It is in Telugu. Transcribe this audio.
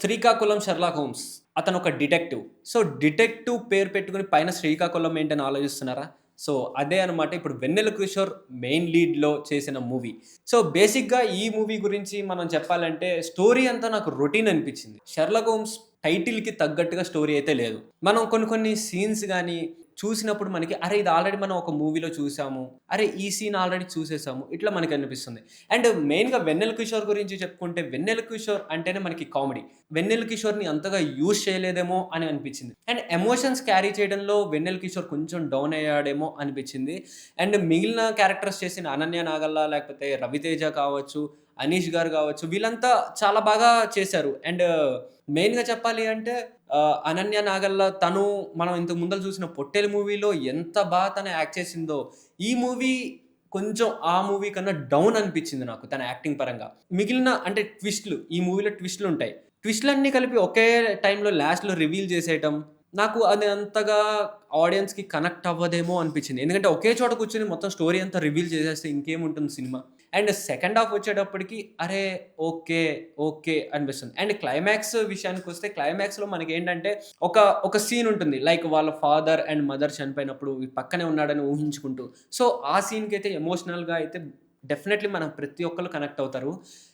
Srikakulam Sherlock Holmes. అతనొక డిటెక్టివ్. సో, డిటెక్టివ్ పేరు పెట్టుకొని పైన శ్రీకాకుళం ఏంటని ఆలోచిస్తున్నారా? సో, అదే అనమాట ఇప్పుడు 'వెన్నెల కిషోర్' మెయిన్ లీడ్‌లో చేసిన మూవీ. సో, బేసిక్‌గా ఈ మూవీ గురించి మనం చెప్పాలంటే స్టోరీ అంతా నాకు రొటీన్ అనిపించింది. 'షెర్లాక్ హోమ్స్' టైటిల్‌కి తగ్గట్టుగా స్టోరీ అయితే లేదు. మనం కొన్ని కొన్ని సీన్స్ గాని చూసినప్పుడు మనకి అరే! ఇది ఆల్రెడీ మనం ఒక మూవీలో చూసాము. అరే! ఈ సీన్ ఆల్రెడీ చూసేసాము. ఇట్లా మనకనిపిస్తుంది. అండ్ మెయిన్‌గా 'వెన్నెల కిషోర్' గురించి చెప్పుకుంటే 'వెన్నెల కిషోర్' అంటేనే మనకి కామెడీ. 'వెన్నెల కిషోర్‌ని' అంతగా యూజ్ చేయలేదేమో అని అనిపించింది. అండ్ ఎమోషన్స్ క్యారీ చేయడంలో 'వెన్నెల కిషోర్' కొంచెం డౌన్ అయ్యాడేమో అనిపించింది. అండ్ మిగిలిన క్యారెక్టర్స్ చేసిన 'అనన్య నాగల్లా' లేకపోతే 'రవితేజ' కావచ్చు, 'అనీష్ గారు' కావచ్చు వీళ్ళంతా చాలా బాగా చేశారు. అండ్ మెయిన్‌గా చెప్పాలి అంటే 'అనన్య నాగల్లా' తను మనం ఇంతకు ముందల చూసిన 'పొట్టేలు' మూవీలో ఎంత తను యాక్ట్ చేసిందో, ఈ మూవీ కొంచెం ఆ మూవీ కన్నా డౌన్ అనిపించింది నాకు తన యాక్టింగ్ పరంగా. మిగిలిన అంటే ట్విస్ట్‌లు ఈ మూవీలో ట్విస్ట్‌లుంటాయి. ట్విస్ట్‌లన్నీ కలిపి ఒకే టైమ్‌లో లాస్ట్‌లో రివీల్ చేసేయటం, నాకు అది అంతగా ఆడియన్స్‌కి కనెక్ట్ అవ్వదేమో అనిపించింది. ఎందుకంటే ఒకే చోట కూర్చొని మొత్తం స్టోరీ అంతా రివీల్ చేసేస్తే ఇంకేముంటుంది సినిమా. అండ్ సెకండ్ హాఫ్ వచ్చేటప్పటికి అరే! ఓకే. ఓకే. అనిపిస్తుంది. అండ్ క్లైమాక్స్ విషయానికొస్తే క్లైమాక్స్‌లో మనకేంటంటే ఒక ఒక సీన్ ఉంటుంది. లైక్ వాళ్ళ ఫాదర్ అండ్ మదర్ చనిపోయినప్పుడు ఈ పక్కనే ఉన్నాడని ఊహించుకుంటూ. సో, ఆ సీన్‌కైతే ఎమోషనల్‌గా అయితే డెఫినైట్‌లీ మనం ప్రతి ఒక్కళ్ళు కనెక్ట్ అవుతారు.